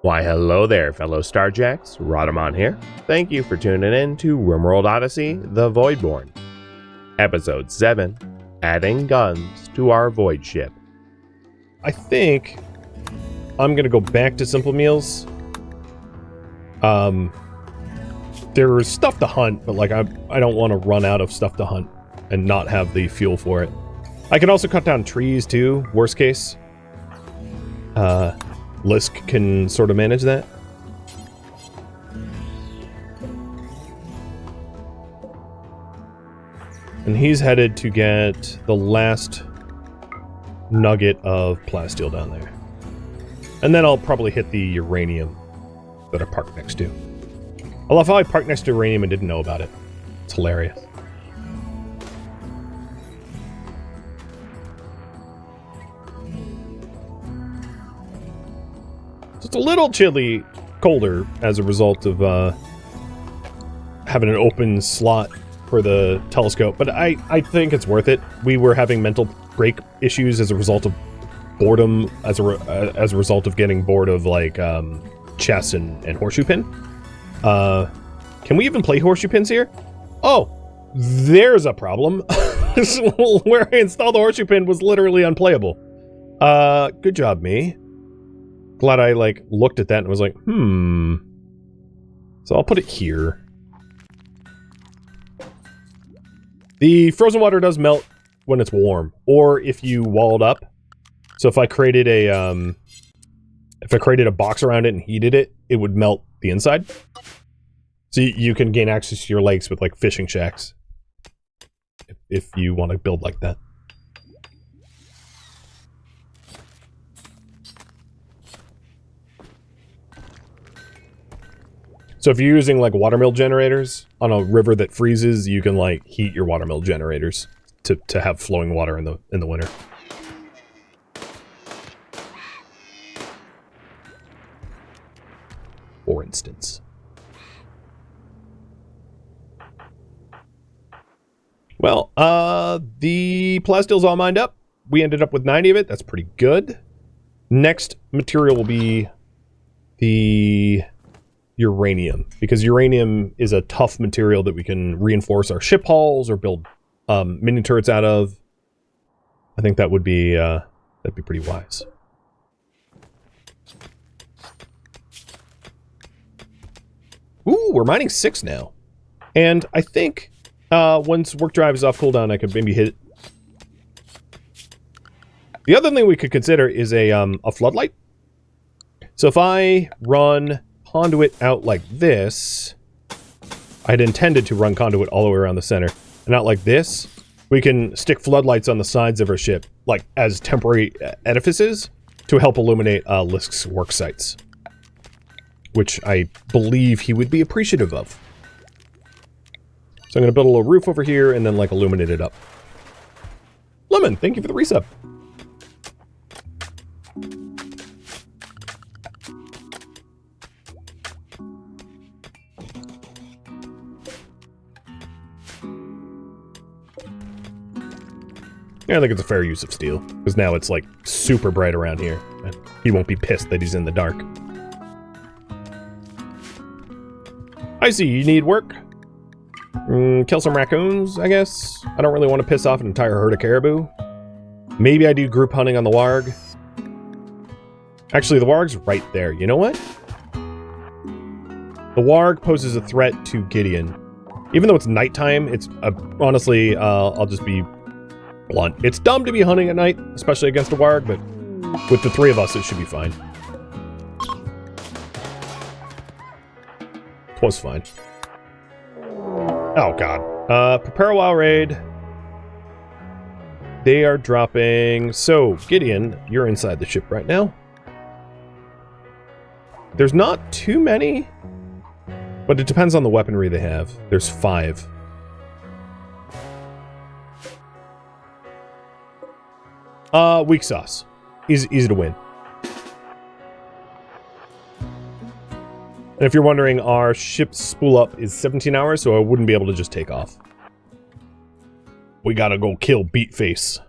Why hello there, fellow Starjacks, Rhadamant here. Thank you for tuning in to RimWorld Odyssey, the Voidborn. Episode 7, Adding Guns to Our Voidship. I think I'm gonna go back to Simple Meals. There's stuff to hunt, but like I don't want to run out of stuff to hunt and not have the fuel for it. I can also cut down trees too, worst case. Lisk can sort of manage that. And he's headed to get the last nugget of plasteel down there. And then I'll probably hit the uranium that I parked next to. I love how I parked next to uranium and didn't know about it. It's hilarious. So it's a little chilly, colder as a result of having an open slot for the telescope, but I think it's worth it. We were having mental break issues as a result of boredom, as a result of getting bored of like chess and horseshoe pin. Can we even play horseshoe pins here? Oh, there's a problem. Where I installed the horseshoe pin was literally unplayable. Good job, me. Glad I like looked at that and was like, So I'll put it here. The frozen water does melt when it's warm, or if you walled up. So if I created a box around it and heated it, it would melt the inside. So you can gain access to your lakes with like fishing shacks, if you want to build like that. So if you're using like watermill generators on a river that freezes, you can like heat your watermill generators to have flowing water in the winter. For instance. Well, the plasteel's all mined up. We ended up with 90 of it. That's pretty good. Next material will be the uranium, because uranium is a tough material that we can reinforce our ship hulls or build mini turrets out of. I think that would be that'd be pretty wise. Ooh, we're mining 6 now, and I think once work drive is off cooldown, I could maybe hit it. The other thing we could consider is a floodlight. So if I run conduit out like this, I had intended to run conduit all the way around the center, and out like this, we can stick floodlights on the sides of our ship, like as temporary edifices, to help illuminate Lisk's work sites, which I believe he would be appreciative of. So I'm going to build a little roof over here and then like illuminate it up. Lemon, thank you for the resub. Yeah, I think it's a fair use of steel, because now it's like super bright around here, and he won't be pissed that he's in the dark. I see, you need work. Kill some raccoons, I guess. I don't really want to piss off an entire herd of caribou. Maybe I do group hunting on the warg. Actually, the warg's right there. You know what? The warg poses a threat to Gideon. Even though it's nighttime, it's honestly, I'll just be blunt. It's dumb to be hunting at night, especially against a warg, but with the 3 of us, it should be fine. It was fine. Oh, God. Prepare a wild raid. They are dropping... So, Gideon, you're inside the ship right now. There's not too many, but it depends on the weaponry they have. There's 5. Weak sauce. Easy to win. And if you're wondering, our ship's spool up is 17 hours, so I wouldn't be able to just take off. We gotta go kill Beatface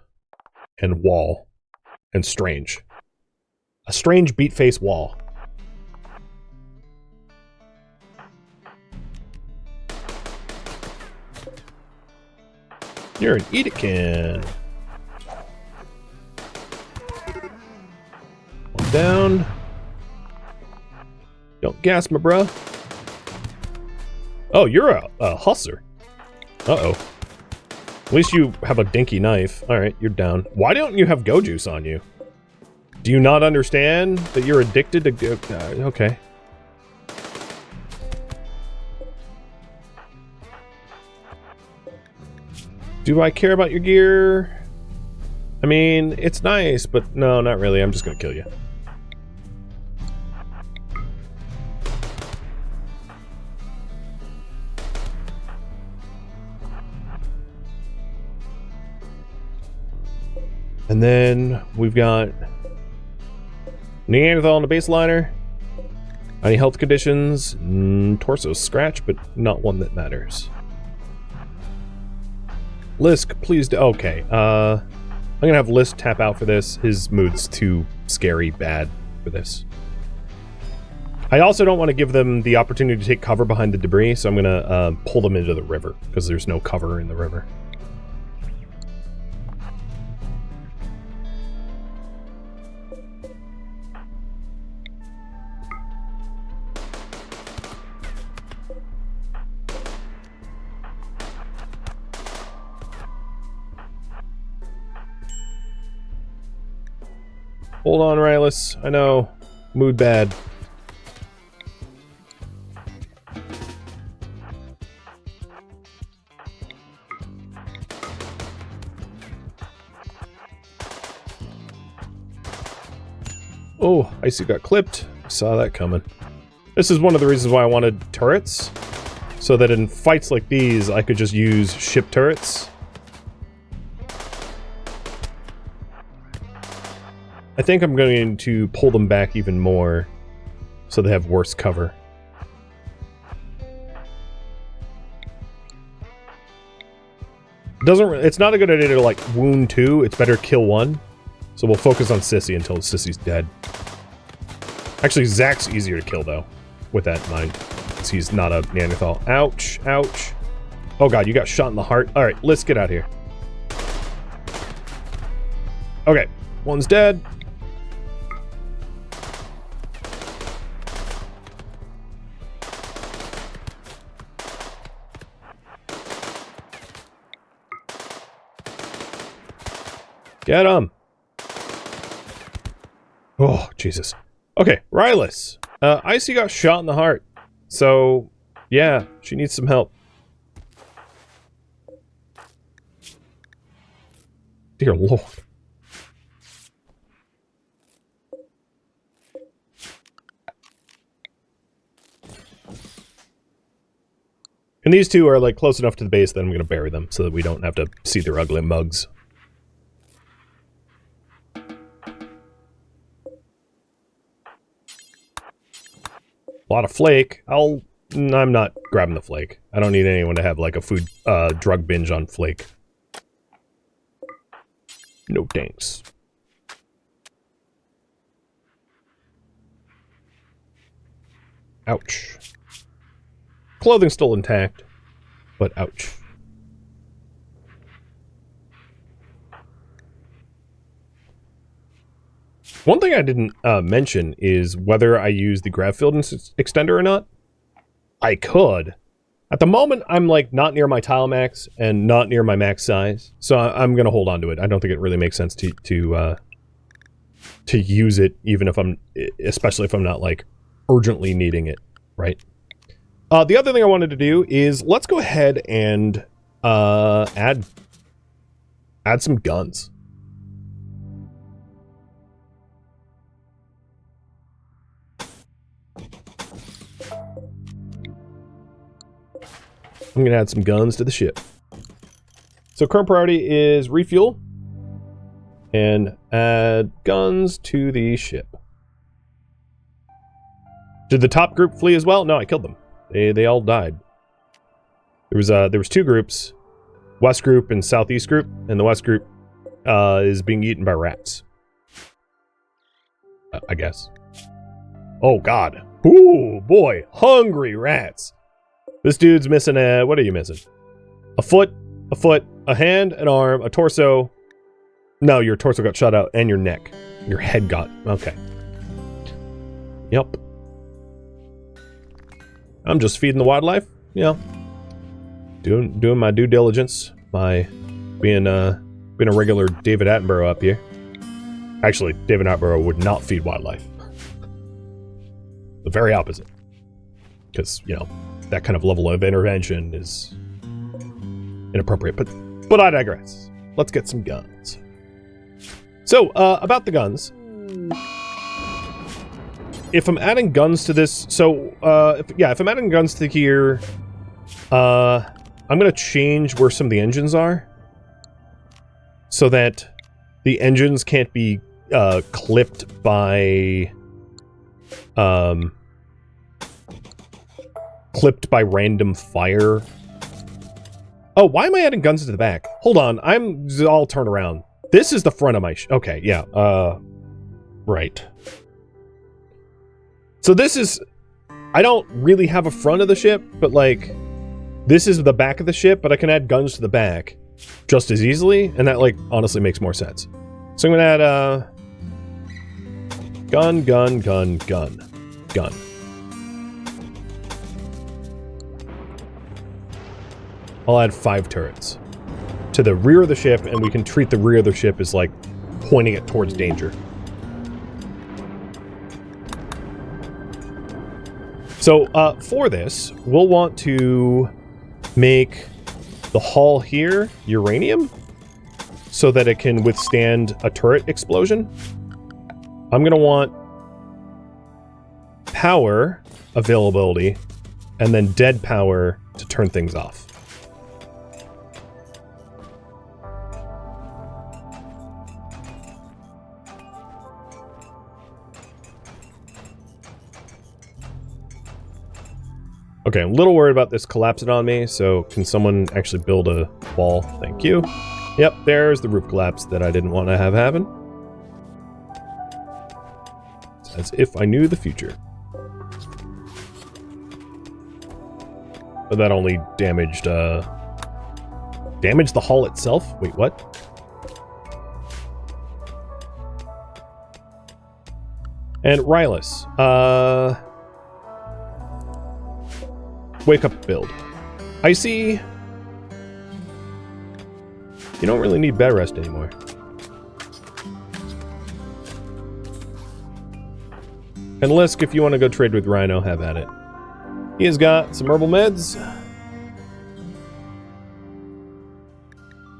and Wall and Strange. A strange Beatface Wall. You're an Edekin. One down. Don't gas me, bruh. Oh, you're a hustler. Uh-oh. At least you have a dinky knife. Alright, you're down. Why don't you have go juice on you? Do you not understand that you're addicted to go... okay. Do I care about your gear? I mean, it's nice, but no, not really. I'm just gonna kill you. And then we've got Neanderthal on the baseliner. Any health conditions? Torso scratch, but not one that matters. Lisk, please do. Okay, I'm gonna have Lisk tap out for this. His mood's too scary bad for this. I also don't want to give them the opportunity to take cover behind the debris, so I'm gonna pull them into the river, because there's no cover in the river. Hold on, Rylus. I know. Mood bad. Oh, Icy got clipped. I saw that coming. This is one of the reasons why I wanted turrets. So that in fights like these, I could just use ship turrets. I think I'm going to pull them back even more so they have worse cover. It's not a good idea to like wound two, it's better kill one. So we'll focus on Sissy until Sissy's dead. Actually, Zach's easier to kill though, with that in mind. Because he's not a Neanderthal. Ouch, ouch. Oh god, you got shot in the heart. Alright, let's get out of here. Okay, one's dead. Get him! Oh, Jesus. Okay, Rylus. Icy got shot in the heart. So, yeah, she needs some help. Dear Lord. And these two are, like, close enough to the base that I'm gonna bury them so that we don't have to see their ugly mugs. A lot of flake. I'm not grabbing the flake. I don't need anyone to have like a food drug binge on flake. No thanks. Ouch. Clothing's still intact, but ouch. One thing I didn't mention is whether I use the grav field extender or not. I could. At the moment, I'm like not near my tile max and not near my max size, so I'm gonna hold on to it. I don't think it really makes sense to use it, even if especially if I'm not like urgently needing it, right? The other thing I wanted to do is let's go ahead and add some guns. I'm gonna add some guns to the ship. So current priority is refuel and add guns to the ship. Did the top group flee as well? No, I killed them. They all died. There was two groups, west group and southeast group, and the west group is being eaten by rats. I guess. Oh god. Ooh boy, hungry rats. This dude's missing what are you missing? A foot, a hand, an arm, a torso. No, your torso got shot out, and your neck. Your head got... Okay. Yep. I'm just feeding the wildlife. You know. Doing my due diligence. My... Being a regular David Attenborough up here. Actually, David Attenborough would not feed wildlife. The very opposite. Because, you know, that kind of level of intervention is inappropriate. But I digress. Let's get some guns. So, about the guns. If I'm adding guns to this... So, if I'm adding guns to here... I'm going to change where some of the engines are. So that the engines can't be clipped by... clipped by random fire. Oh, why am I adding guns to the back? Hold on, I'll turn around. This is the front of my okay, yeah, right. So this is... I don't really have a front of the ship, but like... This is the back of the ship, but I can add guns to the back just as easily, and that, like, honestly makes more sense. So I'm gonna add, gun. I'll add 5 turrets to the rear of the ship, and we can treat the rear of the ship as, like, pointing it towards danger. So, for this, we'll want to make the hull here uranium so that it can withstand a turret explosion. I'm gonna want power availability and then dead power to turn things off. Okay, I'm a little worried about this collapsing on me, so can someone actually build a wall? Thank you. Yep, there's the roof collapse that I didn't want to have happen. It's as if I knew the future. But that only damaged, damaged the hull itself? Wait, what? And Rylus, wake up build. I see. You don't really need bed rest anymore. And Lisk, if you want to go trade with Rhino, have at it. He has got some herbal meds.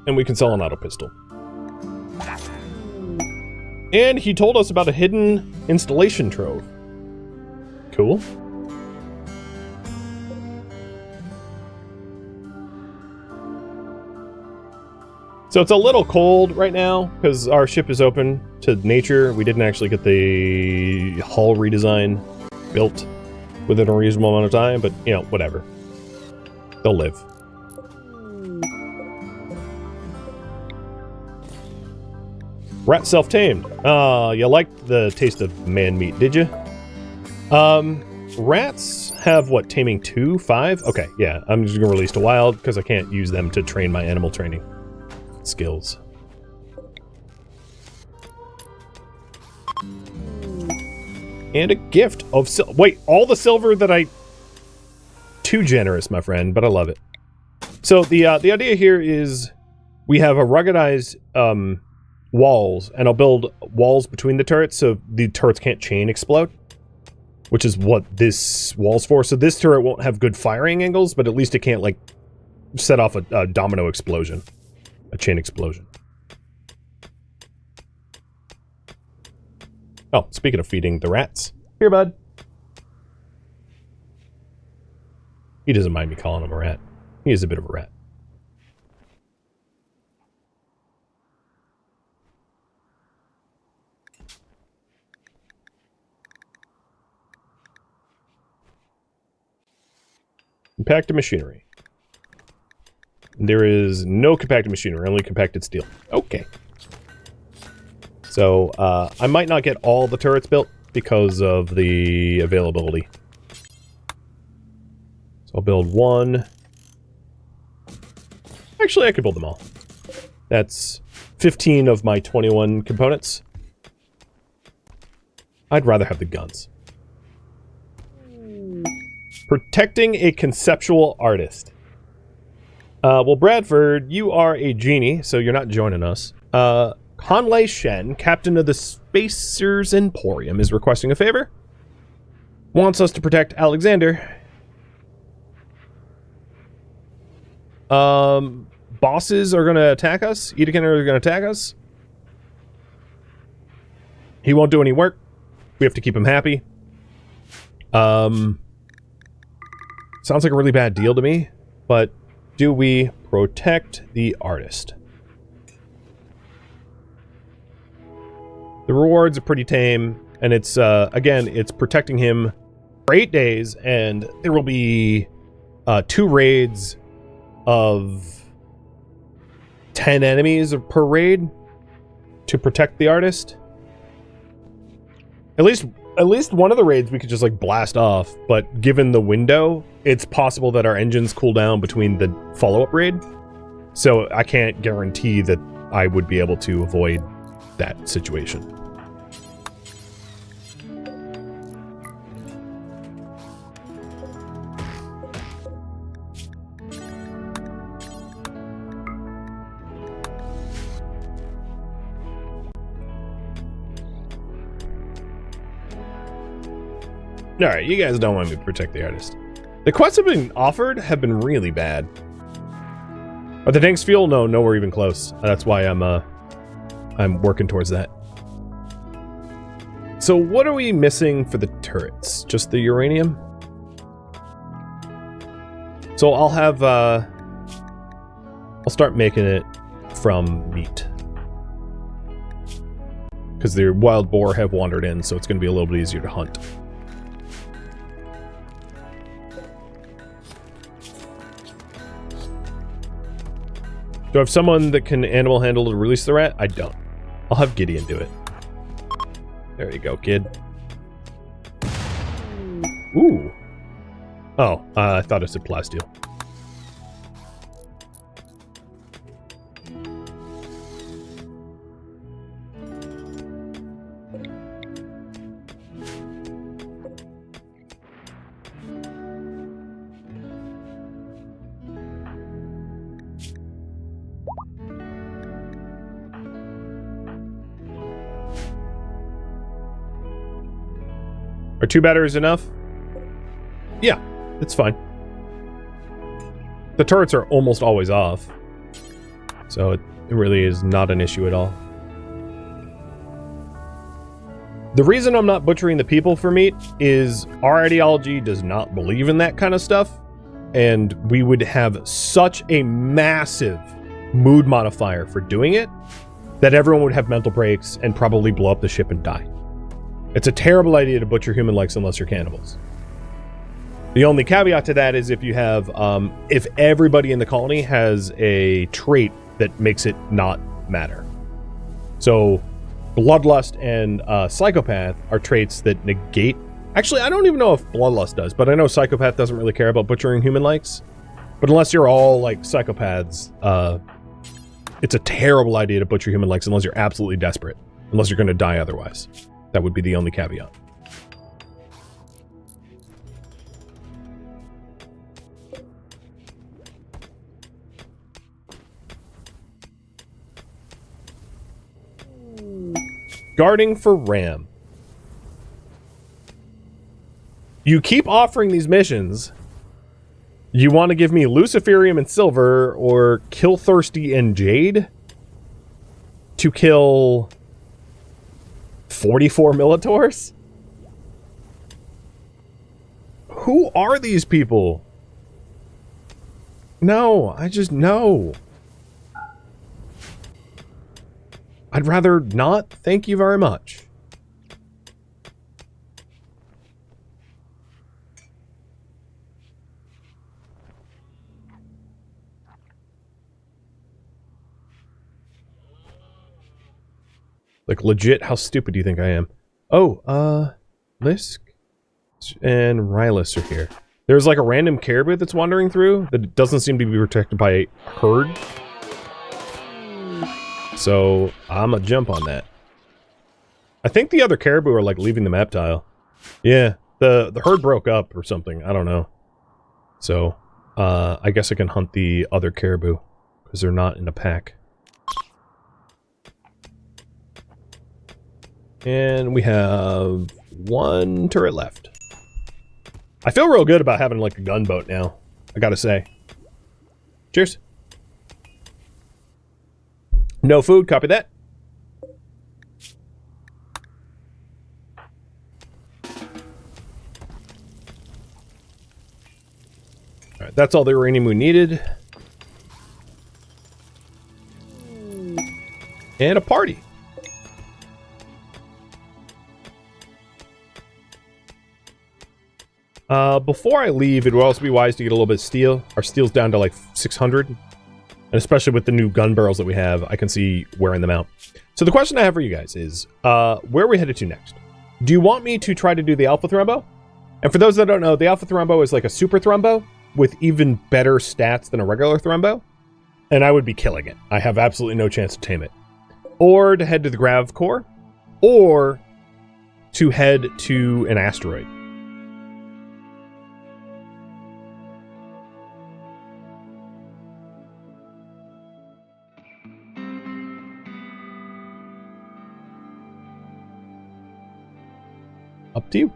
And we can sell an auto pistol. And he told us about a hidden installation trove. Cool. So it's a little cold right now because our ship is open to nature. We didn't actually get the hull redesign built within a reasonable amount of time, but, you know, whatever. They'll live. Rat self-tamed. You liked the taste of man meat, did you? Rats have, what, taming 2, 5? Okay, yeah, I'm just gonna release to wild because I can't use them to train my animal training skills. And a gift of wait, all the silver that I... Too generous, my friend, but I love it. So the idea here is we have a ruggedized walls, and I'll build walls between the turrets so the turrets can't chain explode, which is what this wall's for. So this turret won't have good firing angles, but at least it can't, like, set off a domino explosion. A chain explosion. Oh, speaking of feeding the rats. Here, bud. He doesn't mind me calling him a rat. He is a bit of a rat. Compacted machinery. There is no compacted machinery, only compacted steel. Okay. So, I might not get all the turrets built because of the availability. So I'll build one. Actually, I could build them all. That's 15 of my 21 components. I'd rather have the guns. Protecting a conceptual artist. Well, Bradford, you are a genie, so you're not joining us. Hanlei Shen, captain of the Spacers Emporium, is requesting a favor. Wants us to protect Alexander. Bosses are going to attack us. Edekin are going to attack us. He won't do any work. We have to keep him happy. Sounds like a really bad deal to me, but do we protect the artist? The rewards are pretty tame, and it's, again, it's protecting him for 8 days, and there will be 2 raids of 10 enemies per raid to protect the artist. At least one of the raids we could just like blast off, but given the window, it's possible that our engines cool down between the follow-up raid. So I can't guarantee that I would be able to avoid that situation. Alright, you guys don't want me to protect the artist. The quests have been offered have been really bad. Are the tanks fuel? No, nowhere even close. That's why I'm working towards that. So what are we missing for the turrets? Just the uranium? So I'll have, I'll start making it from meat. Because the wild boar have wandered in, so it's going to be a little bit easier to hunt. Do I have someone that can animal handle to release the rat? I don't. I'll have Gideon do it. There you go, kid. Ooh. Oh, I thought it said plasteel. Are 2 batteries enough? Yeah, it's fine. The turrets are almost always off, so it really is not an issue at all. The reason I'm not butchering the people for meat is our ideology does not believe in that kind of stuff, and we would have such a massive mood modifier for doing it that everyone would have mental breaks and probably blow up the ship and die. It's a terrible idea to butcher human likes unless you're cannibals. The only caveat to that is if you have, if everybody in the colony has a trait that makes it not matter. So, Bloodlust and Psychopath are traits that negate... Actually, I don't even know if Bloodlust does, but I know Psychopath doesn't really care about butchering human likes. But unless you're all, like, psychopaths, it's a terrible idea to butcher human likes unless you're absolutely desperate. Unless you're going to die otherwise. That would be the only caveat. Guarding for Ram. You keep offering these missions. You want to give me Luciferium and Silver or Kill Thirsty and Jade to kill 44 Militaurs? Who are these people? No, I just no. I'd rather not. Thank you very much. Like, legit, how stupid do you think I am? Oh, Lisk and Rylus are here. There's like a random caribou that's wandering through that doesn't seem to be protected by a herd. So I'm gonna jump on that. I think the other caribou are like leaving the map tile. Yeah, the herd broke up or something. I don't know. So I guess I can hunt the other caribou because they're not in a pack. And we have one turret left. I feel real good about having like a gunboat now, I gotta say. Cheers. No food, copy that. Alright, that's all the uranium we needed. And a party. Before I leave, it would also be wise to get a little bit of steel. Our steel's down to like 600. And especially with the new gun barrels that we have, I can see wearing them out. So the question I have for you guys is, where are we headed to next? Do you want me to try to do the Alpha Thrumbo? And for those that don't know, the Alpha Thrumbo is like a super Thrumbo with even better stats than a regular Thrumbo. And I would be killing it. I have absolutely no chance to tame it. Or to head to the Grav Core. Or to head to an asteroid. Up to you.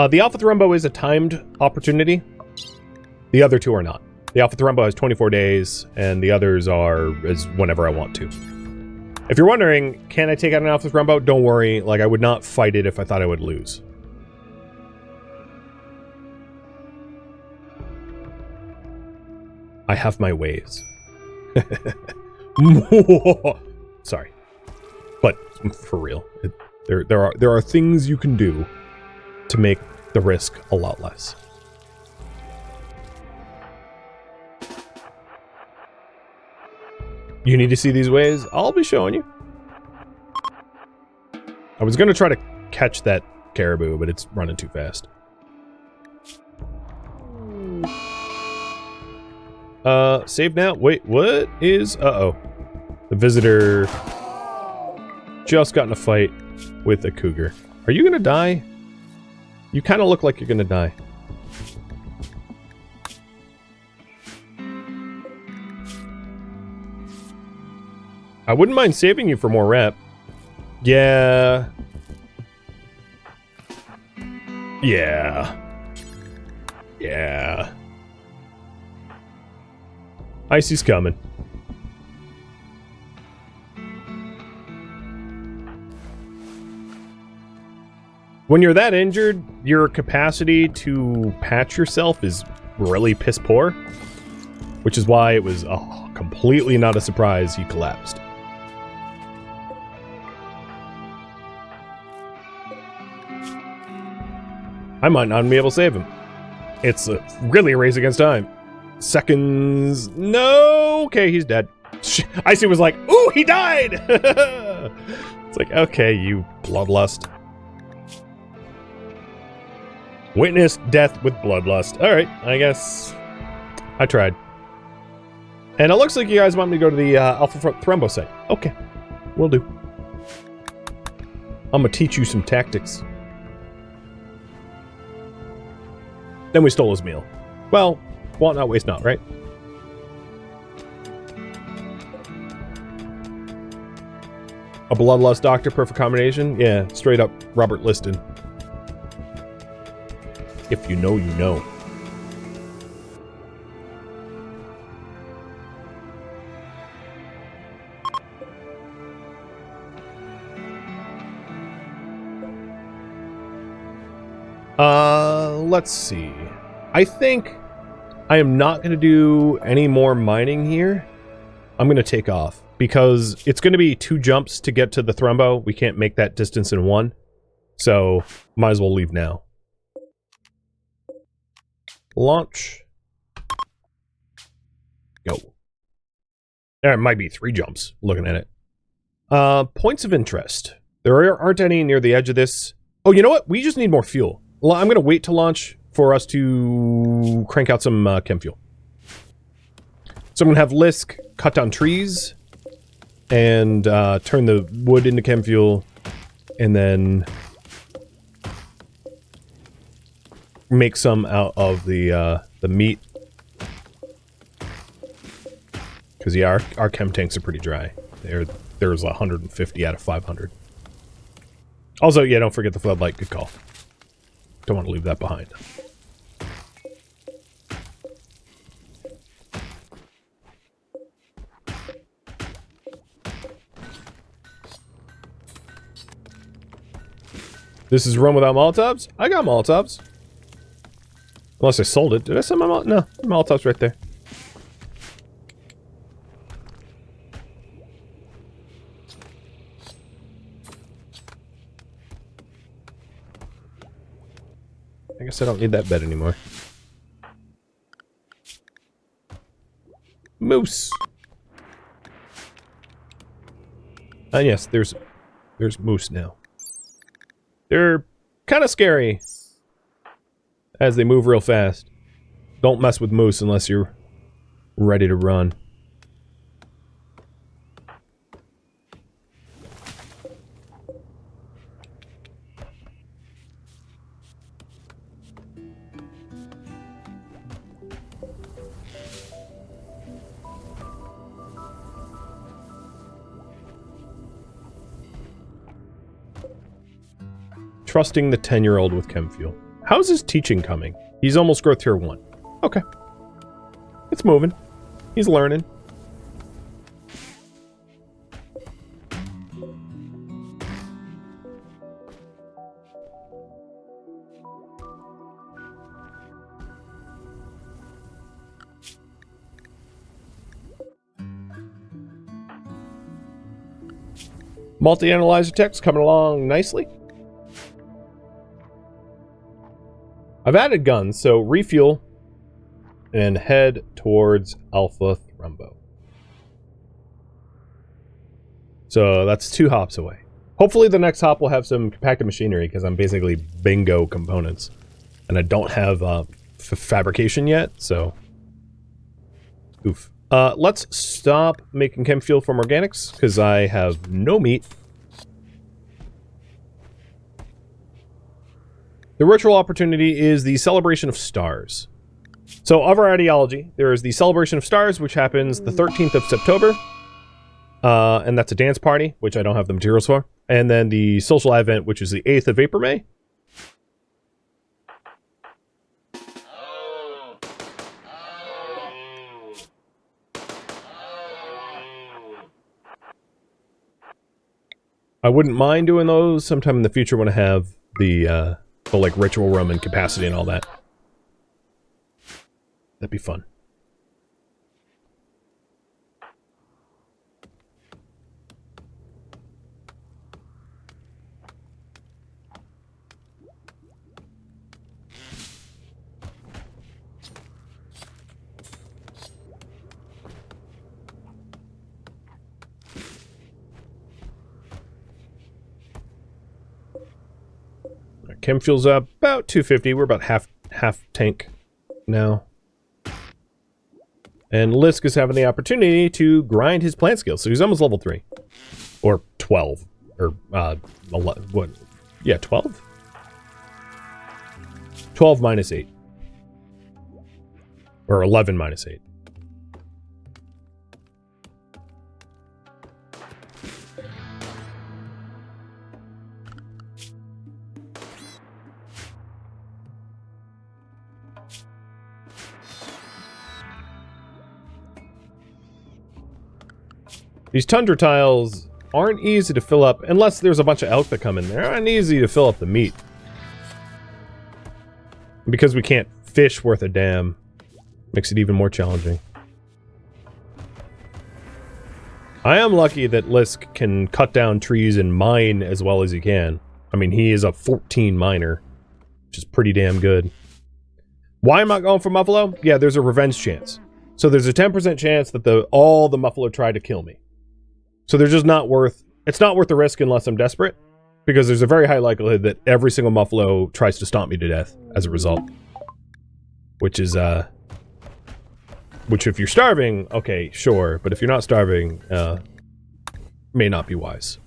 The Alpha Thrumbo is a timed opportunity. The other two are not. The Alpha Thrumbo has 24 days, and the others are as whenever I want to. If you're wondering, can I take out an Alpha Thrumbo? Don't worry, like I would not fight it if I thought I would lose. I have my ways. Sorry, but for real, there are things you can do to make the risk a lot less. You need to see these ways? I'll be showing you. I was gonna try to catch that caribou, but it's running too fast. Save now. Wait, what is... Uh-oh. The visitor just got in a fight with a cougar. Are you gonna die? You kind of look like you're gonna die. I wouldn't mind saving you for more rep. Yeah. Yeah. Yeah. Icy's coming. When you're that injured, your capacity to patch yourself is really piss poor. Which is why it was completely not a surprise he collapsed. I might not be able to save him. It's really a race against time. Seconds. No. Okay, he's dead. Icy was like, ooh, he died. It's like, okay, you bloodlust. Witness death with bloodlust. All right, I guess I tried. And it looks like you guys want me to go to the Alpha Thrumbo site. Okay, will do. I'm gonna teach you some tactics. Then we stole his meal. Well, want not, waste not, right? A bloodlust doctor, perfect combination? Yeah, straight up Robert Liston. If you know, you know. Let's see. I think I am not going to do any more mining here. I'm going to take off because it's going to be 2 jumps to get to the Thrumbo. We can't make that distance in 1. So, might as well leave now. Launch. Go. There might be 3 jumps, looking at it. Points of interest. There aren't any near the edge of this. Oh, you know what? We just need more fuel. Well, I'm going to wait to launch for us to crank out some chem fuel. So I'm going to have Lisk cut down trees and turn the wood into chem fuel, and then make some out of the meat. Because yeah, our chem tanks are pretty dry. There's 150 out of 500. Also, yeah, don't forget the floodlight. Good call. Don't want to leave that behind. This is run without Molotovs? I got Molotovs. Unless I sold it. Did I sell my Molotovs? No, Molotovs right there. I guess I don't need that bed anymore. Moose! And yes, there's moose now. They're kind of scary as they move real fast. Don't mess with moose unless you're ready to run. Trusting the 10-year-old with chem fuel. How's his teaching coming? He's almost growth tier 1. Okay. It's moving. He's learning. Multi-analyzer tech's coming along nicely. I've added guns, so refuel and head towards Alpha Thrumbo. So that's 2 hops away. Hopefully the next hop will have some compacted machinery, because I'm basically bingo components. And I don't have fabrication yet, so... Oof. Let's stop making chem fuel from organics, because I have no meat. The ritual opportunity is the Celebration of Stars. So, of our ideology, there is the Celebration of Stars, which happens the 13th of September. And that's a dance party, which I don't have the materials for. And then the Social Advent, which is the 8th of April, May. I wouldn't mind doing those sometime in the future when I have the like ritual room and capacity and all that. That'd be fun. Chem fuel's up about 250. We're about half tank now. And Lisk is having the opportunity to grind his plant skills. So he's almost level 3. Or 12. Or, 11. What? Yeah, 12? 12 minus 8. Or 11 minus 8. These tundra tiles aren't easy to fill up unless there's a bunch of elk that come in. They aren't easy to fill up the meat. Because we can't fish worth a damn, makes it even more challenging. I am lucky that Lisk can cut down trees and mine as well as he can. I mean, he is a 14 miner, which is pretty damn good. Why am I going for Muffalo? Yeah, there's a revenge chance. So there's a 10% chance that all the Muffalo try to kill me. So they're just not worth... It's not worth the risk unless I'm desperate. Because there's a very high likelihood that every single Muffalo tries to stomp me to death as a result. which is which if you're starving, okay, sure, but if you're not starving, may not be wise.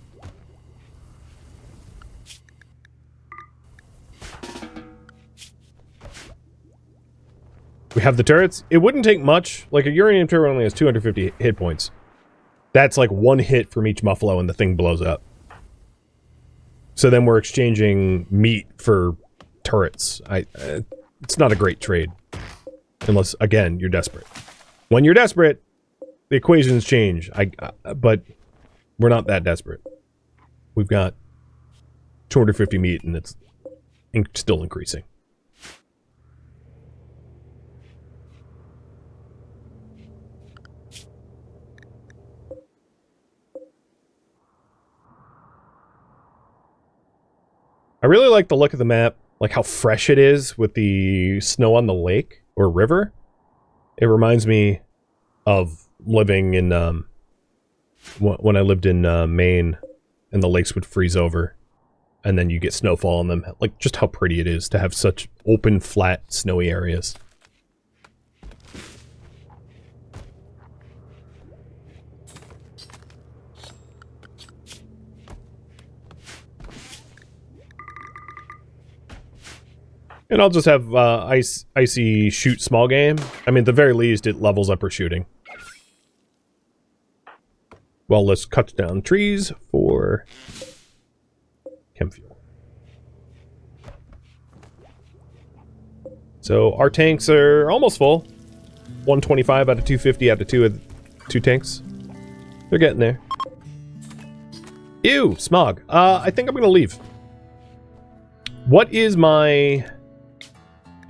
We have the turrets. It wouldn't take much. Like, a uranium turret only has 250 hit points. That's like one hit from each Muffalo and the thing blows up. So then we're exchanging meat for turrets. It's not a great trade. Unless, again, you're desperate. When you're desperate, the equations change. But we're not that desperate. We've got 250 meat and it's still increasing. I really like the look of the map, like how fresh it is with the snow on the lake or river. It reminds me of living in, when I lived in Maine and the lakes would freeze over and then you get snowfall on them. Like, just how pretty it is to have such open, flat, snowy areas. And I'll just have Icy shoot small game. I mean, at the very least, it levels up her shooting. Well, let's cut down trees for chem fuel. So our tanks are almost full. 125 out of 250 out of two tanks. They're getting there. Ew, smog. I think I'm gonna leave. What is my...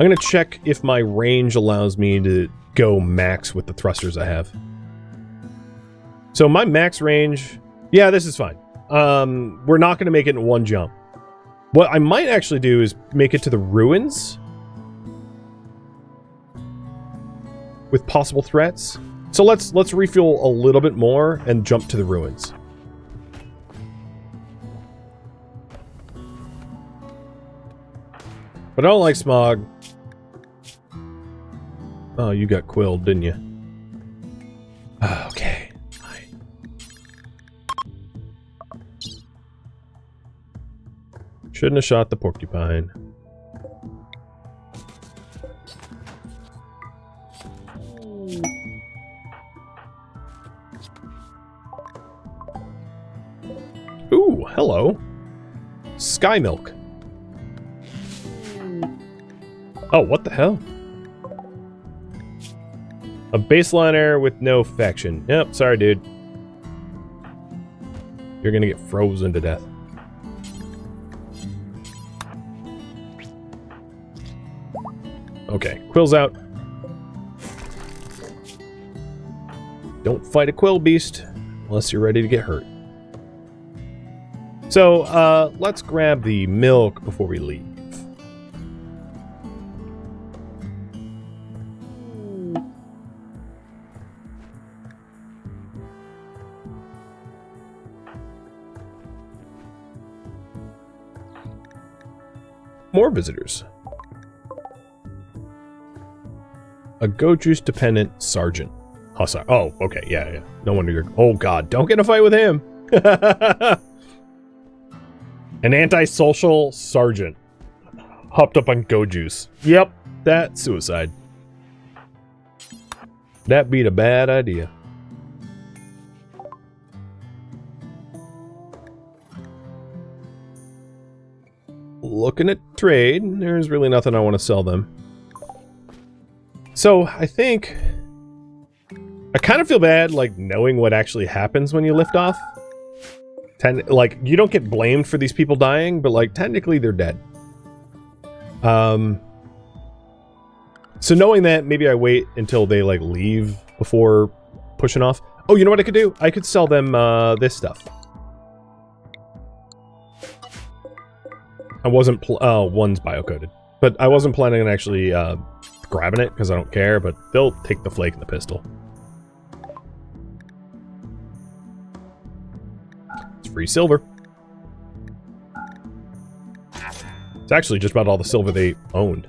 I'm gonna check if my range allows me to go max with the thrusters I have. So my max range... Yeah, this is fine. We're not gonna make it in one jump. What I might actually do is make it to the ruins with possible threats. So let's refuel a little bit more and jump to the ruins. But I don't like smog. Oh, you got quilled, didn't you? Okay. Fine. Shouldn't have shot the porcupine. Ooh, hello. Sky milk. Oh, what the hell? A baseliner with no faction. Yep, sorry, dude. You're gonna get frozen to death. Okay, quill's out. Don't fight a quill beast unless you're ready to get hurt. So, let's grab the milk before we leave. More visitors. A goat juice dependent sergeant. Hussar. Oh, okay, yeah. No wonder you're... Oh god, don't get in a fight with him! An antisocial sergeant. Hopped up on goat juice. Yep, that's suicide. That'd be a bad idea. Looking at trade, there's really nothing I want to sell them. So, I think... I kind of feel bad, like, knowing what actually happens when you lift off. Like, you don't get blamed for these people dying, but, like, technically they're dead. So knowing that, maybe I wait until they, like, leave before pushing off. Oh, you know what I could do? I could sell them, this stuff. I wasn't one's bio-coded. But I wasn't planning on actually, grabbing it, because I don't care, but they'll take the flake and the pistol. It's free silver. It's actually just about all the silver they owned.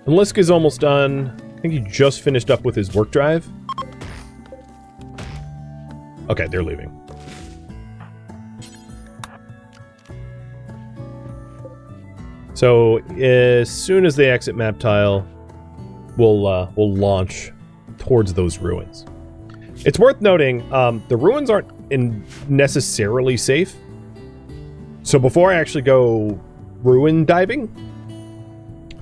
And Lisk is almost done. I think he just finished up with his work drive. Okay, they're leaving. So as soon as they exit map tile, we'll launch towards those ruins. It's worth noting, the ruins aren't necessarily safe. So before I actually go ruin diving,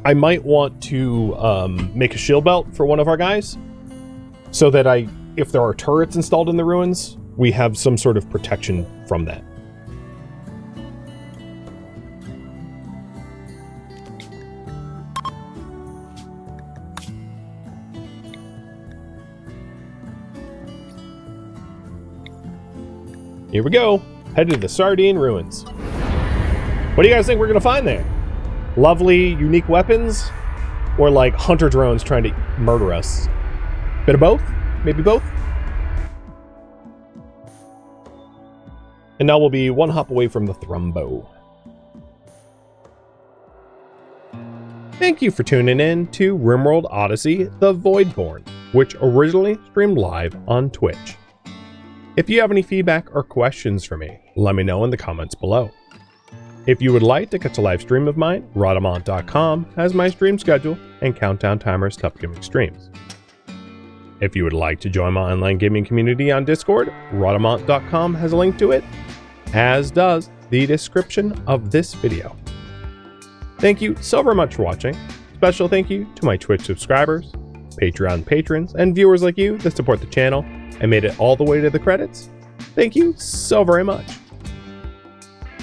I might want to make a shield belt for one of our guys, so that if there are turrets installed in the ruins, we have some sort of protection from that. Here we go, headed to the Sardine Ruins. What do you guys think we're gonna find there? Lovely, unique weapons, or like hunter drones trying to murder us? Bit of both? Maybe both? And now we'll be one hop away from the thrumbo. Thank you for tuning in to RimWorld Odyssey, the Voidborn, which originally streamed live on Twitch. If you have any feedback or questions for me, let me know in the comments below. If you would like to catch a live stream of mine, Rhadamant.com has my stream schedule and countdown timers to upcoming streams. If you would like to join my online gaming community on Discord, Rhadamant.com has a link to it, as does the description of this video. Thank you so very much for watching. Special thank you to my Twitch subscribers, Patreon patrons, and viewers like you that support the channel and made it all the way to the credits. Thank you so very much.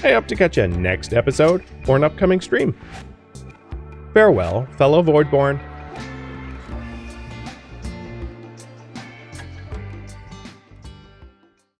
I hope to catch you next episode or an upcoming stream. Farewell, fellow Voidborn.